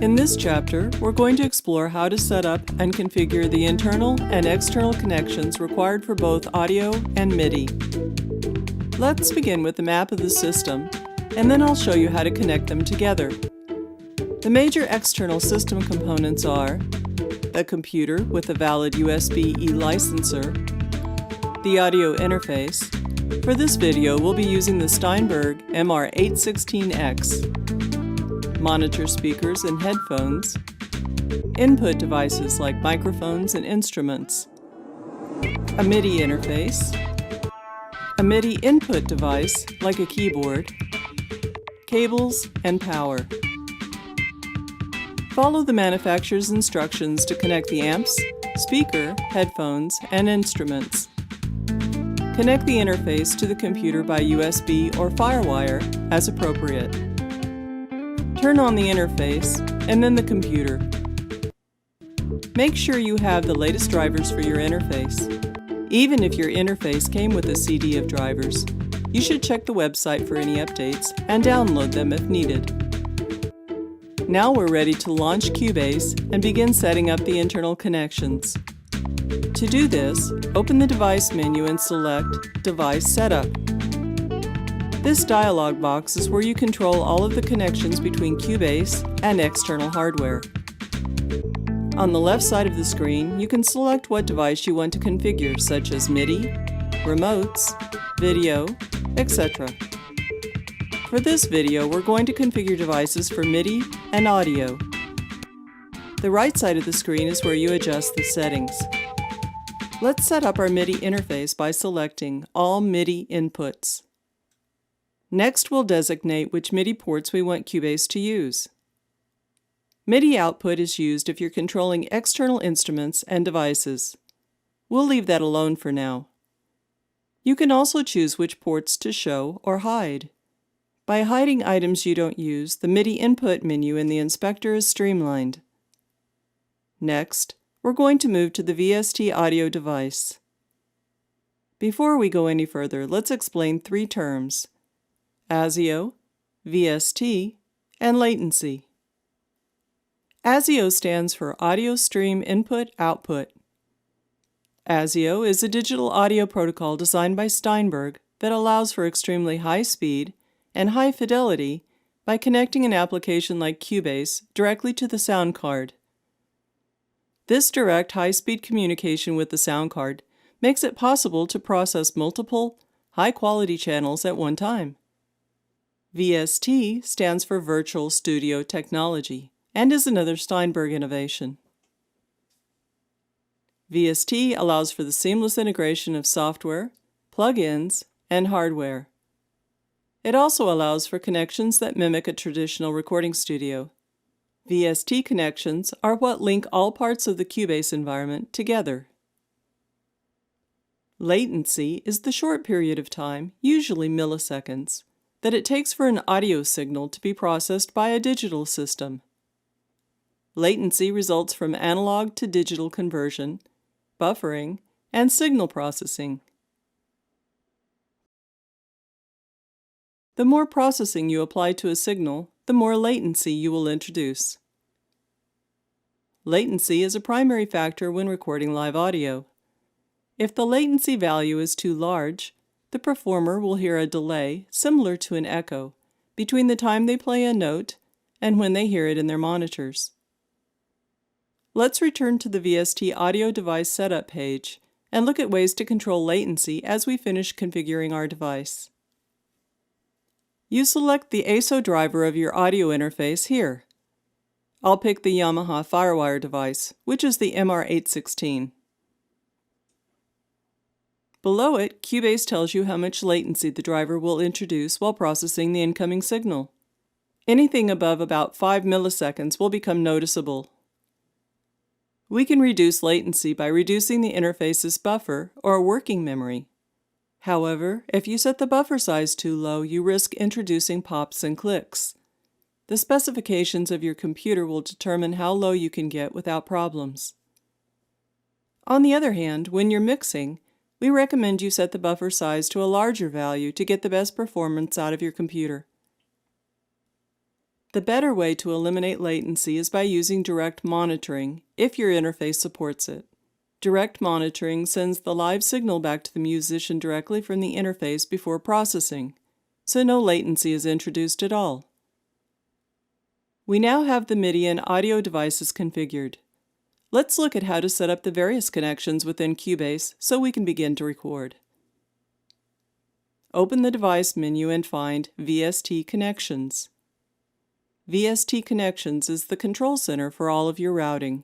In this chapter, we're going to explore how to set up and configure the internal and external connections required for both audio and MIDI. Let's begin with the map of the system, and then I'll show you how to connect them together. The major external system components are a computer with a valid USB e-licenser, the audio interface. For this video, we'll be using the Steinberg MR816X, monitor speakers and headphones, input devices like microphones and instruments, a MIDI interface, a MIDI input device like a keyboard, cables, and power. Follow the manufacturer's instructions to connect the amps, speaker, headphones, and instruments. Connect the interface to the computer by USB or FireWire as appropriate. Turn on the interface and then the computer. Make sure you have the latest drivers for your interface. Even if your interface came with a CD of drivers, you should check the website for any updates and download them if needed. Now we're ready to launch Cubase and begin setting up the internal connections. To do this, open the Device menu and select Device Setup. This dialog box is where you control all of the connections between Cubase and external hardware. On the left side of the screen, you can select what device you want to configure, such as MIDI, remotes, video, etc. For this video, we're going to configure devices for MIDI and audio. The right side of the screen is where you adjust the settings. Let's set up our MIDI interface by selecting All MIDI Inputs. Next, we'll designate which MIDI ports we want Cubase to use. MIDI output is used if you're controlling external instruments and devices. We'll leave that alone for now. You can also choose which ports to show or hide. By hiding items you don't use, the MIDI input menu in the inspector is streamlined. Next, we're going to move to the VST audio device. Before we go any further, let's explain three terms: ASIO, VST, and latency. ASIO stands for Audio Stream Input Output. ASIO is a digital audio protocol designed by Steinberg that allows for extremely high speed and high fidelity by connecting an application like Cubase directly to the sound card. This direct high-speed communication with the sound card makes it possible to process multiple, high-quality channels at one time. VST stands for Virtual Studio Technology and is another Steinberg innovation. VST allows for the seamless integration of software, plugins, and hardware. It also allows for connections that mimic a traditional recording studio. VST connections are what link all parts of the Cubase environment together. Latency is the short period of time, usually milliseconds, that it takes for an audio signal to be processed by a digital system. Latency results from analog to digital conversion, buffering, and signal processing. The more processing you apply to a signal, the more latency you will introduce. Latency is a primary factor when recording live audio. If the latency value is too large, the performer will hear a delay similar to an echo between the time they play a note and when they hear it in their monitors. Let's return to the VST audio device setup page and look at ways to control latency as we finish configuring our device. You select the ASO driver of your audio interface here. I'll pick the Yamaha FireWire device, which is the MR816. Below it, Cubase tells you how much latency the driver will introduce while processing the incoming signal. Anything above about 5 milliseconds will become noticeable. We can reduce latency by reducing the interface's buffer or working memory. However, if you set the buffer size too low, you risk introducing pops and clicks. The specifications of your computer will determine how low you can get without problems. On the other hand, when you're mixing, we recommend you set the buffer size to a larger value to get the best performance out of your computer. The better way to eliminate latency is by using direct monitoring, if your interface supports it. Direct monitoring sends the live signal back to the musician directly from the interface before processing, so no latency is introduced at all. We now have the MIDI and audio devices configured. Let's look at how to set up the various connections within Cubase so we can begin to record. Open the Device menu and find VST Connections. VST Connections is the control center for all of your routing.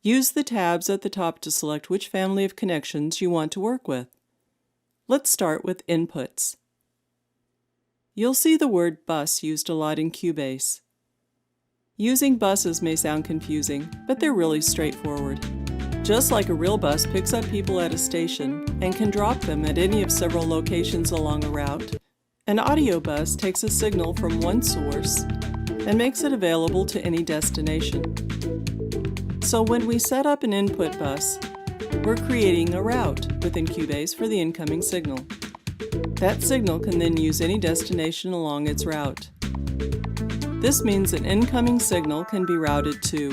Use the tabs at the top to select which family of connections you want to work with. Let's start with Inputs. You'll see the word bus used a lot in Cubase. Using buses may sound confusing, but they're really straightforward. Just like a real bus picks up people at a station and can drop them at any of several locations along a route, an audio bus takes a signal from one source and makes it available to any destination. So when we set up an input bus, we're creating a route within Cubase for the incoming signal. That signal can then use any destination along its route. This means an incoming signal can be routed to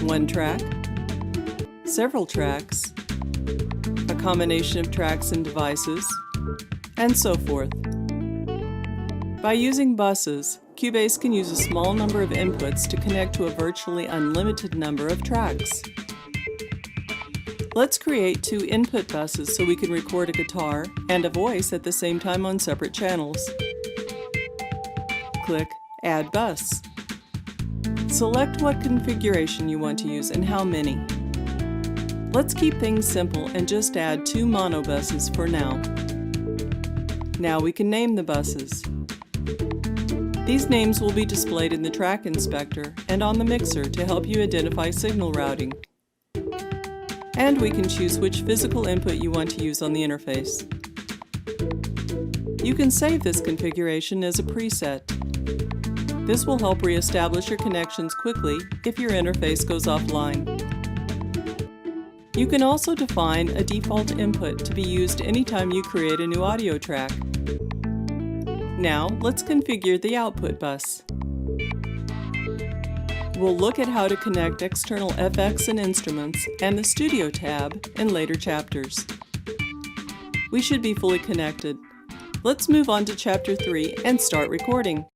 one track, several tracks, a combination of tracks and devices, and so forth. By using buses, Cubase can use a small number of inputs to connect to a virtually unlimited number of tracks. Let's create 2 input buses so we can record a guitar and a voice at the same time on separate channels. Click Add Bus. Select what configuration you want to use and how many. Let's keep things simple and just add 2 mono buses for now. Now we can name the buses. These names will be displayed in the track inspector and on the mixer to help you identify signal routing. And we can choose which physical input you want to use on the interface. You can save this configuration as a preset. This will help re-establish your connections quickly if your interface goes offline. You can also define a default input to be used anytime you create a new audio track. Now, let's configure the output bus. We'll look at how to connect external FX and instruments and the Studio tab in later chapters. We should be fully connected. Let's move on to Chapter 3 and start recording.